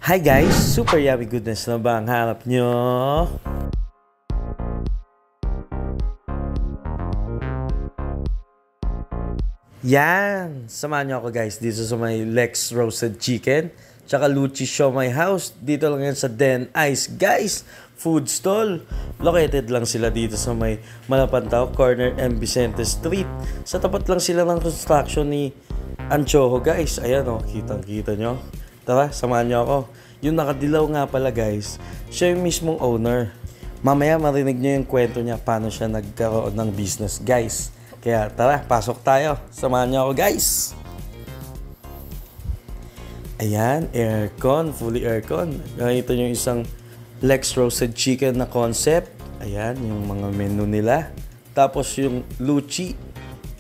Hi guys! Super yummy goodness na ba ang hanap nyo? Yan! Samahan nyo ako guys dito sa may Lex Roasted Chicken tsaka Luchi Siomai House. Dito lang yan sa Den Ice guys! Food stall. Located lang sila dito sa may Malapantao, corner M. Vicente Street. Sa tapat lang sila ng construction ni Anchoho guys. Ayan o, kitang-kita nyo. Tara, samahan nyo ako. Yung nakadilaw nga pala guys, siya yung mismong owner. Mamaya marinig nyo yung kwento niya paano siya nagkaroon ng business guys. Kaya tara, pasok tayo. Samahan niyo ako guys. Ayan, aircon, fully aircon. Nakita nyo yung isang Lex Roasted Chicken na concept. Ayan, yung mga menu nila. Tapos yung Luchi.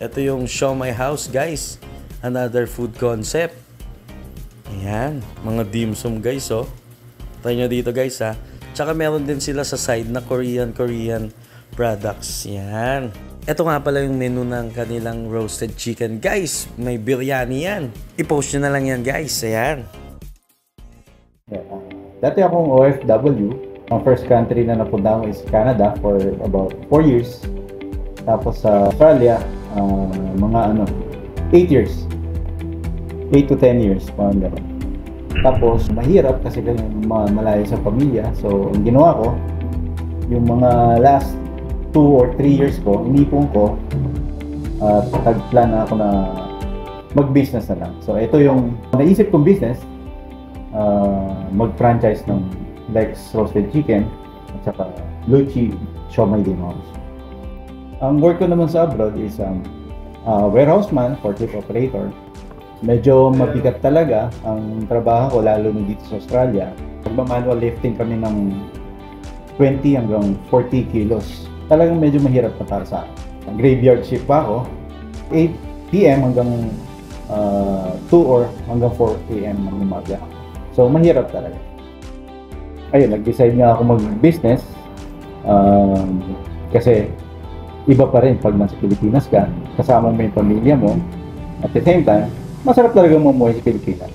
Ito yung Siomai House guys. Another food concept. Ayan, mga dim sum guys oh. Try nyo dito guys ha. Tsaka meron din sila sa side na Korean products. Yan. Ito nga pala yung menu ng kanilang roasted chicken guys. May biryani yan. I-post nyo na lang yan guys. Ayan. Dati akong OFW. Ang first country na napunta ko is Canada for about 4 years. Tapos sa Australia, mga 8 years. 8 to 10 years. Tapos mahirap kasi malayo sa pamilya. So ang ginawa ko, yung mga last 2 or 3 years ko, inipon ko at tag-plan na ako na mag-business na lang. So ito yung naisip kong business, mag-franchise ng Lex Roasted Chicken at saka Luchi Siomai House. Ang work ko naman sa abroad is warehouse man, forklift operator. Medyo mabigat talaga ang trabaho ko lalo na dito sa Australia. Magma-manual lifting kami ng 20 hanggang 40 kilos. Talagang medyo mahirap na para sa akin. Graveyard shift pa ako, 8 PM hanggang 2 or hanggang 4 AM ng umaga. So mahirap talaga. Ayun, nag-decide nga ako mag-business kasi iba pa rin pag nasa Pilipinas ka, kasama mo yung pamilya mo. At the same time, masarap talaga mamuhay sa Pilipinas.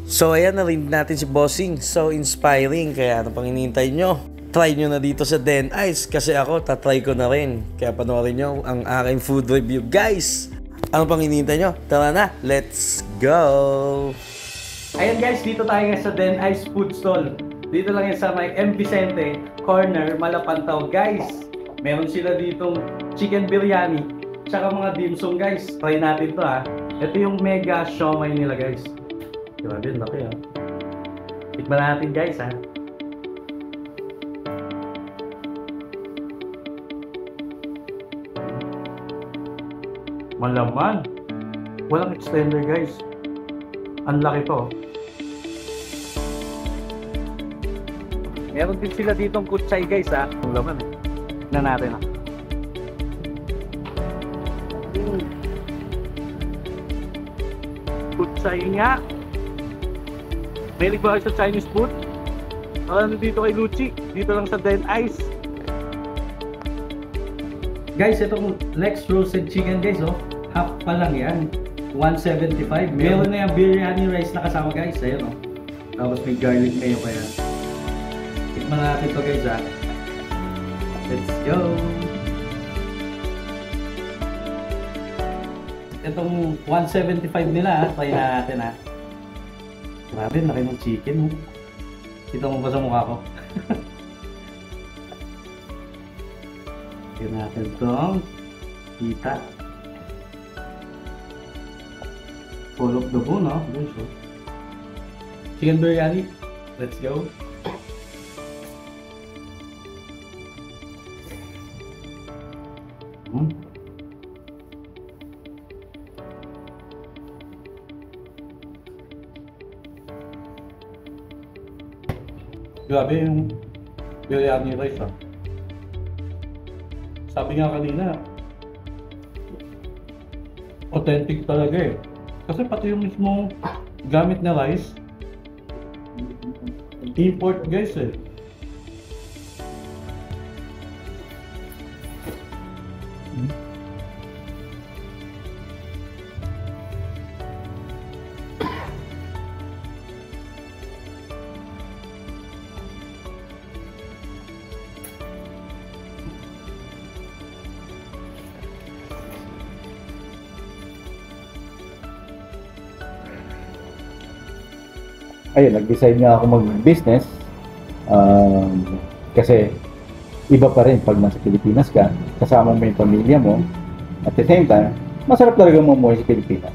So ayan, narinig natin si Bossing. So inspiring. Kaya ano pang hinihintay nyo? Try nyo na dito sa Den Ice kasi ako tatry ko na rin. Kaya panoorin nyo ang aking food review guys. Ano pang hinihintay nyo? Tara na, let's go! Ayan guys, dito tayo sa Den Ice food stall. Dito lang yan sa may M. Vicente, corner, Malapantao guys. Meron sila ditong chicken biryani tsaka mga dim sum guys. Try natin to ha. Ito yung mega siomai nila guys. Grabe, laki ha. Tikman natin guys ha. Malaman. Walang extender guys. Ang laki to. Meron din sila ditong kutsay guys ha. Ang laman eh. Tignan natin ha. Kutsay nga. Mahilig ba kayo sa Chinese food? Ano dito kay Luchi? Dito lang sa Den Ice. Guys, itong Lex Roasted Chicken guys oh. Half pa lang yan. 175. Meron na yung biryani rice na kasama guys. Ayan oh. Tapos may garlic mayo pa yan. Tikman natin to guys ha. Let's go! Itong 175 nila ha. Try natin ha. Grabe, laki ng chicken oh. Kita mo ba sa mukha ko? Tignan natin itong kita. Full of the bone, no? Chicken biryani. Let's go. Grabe yung biryani rice ah. Sabi nga kanina, authentic talaga eh. Kasi pati yung mismo gamit na rice, import guys eh. ayun, nag-decide nga ako mag-business. Kasi iba pa rin pag nasa Pilipinas ka, kasama mo yung pamilya mo. At the same time, masarap talaga mamuhay sa Pilipinas.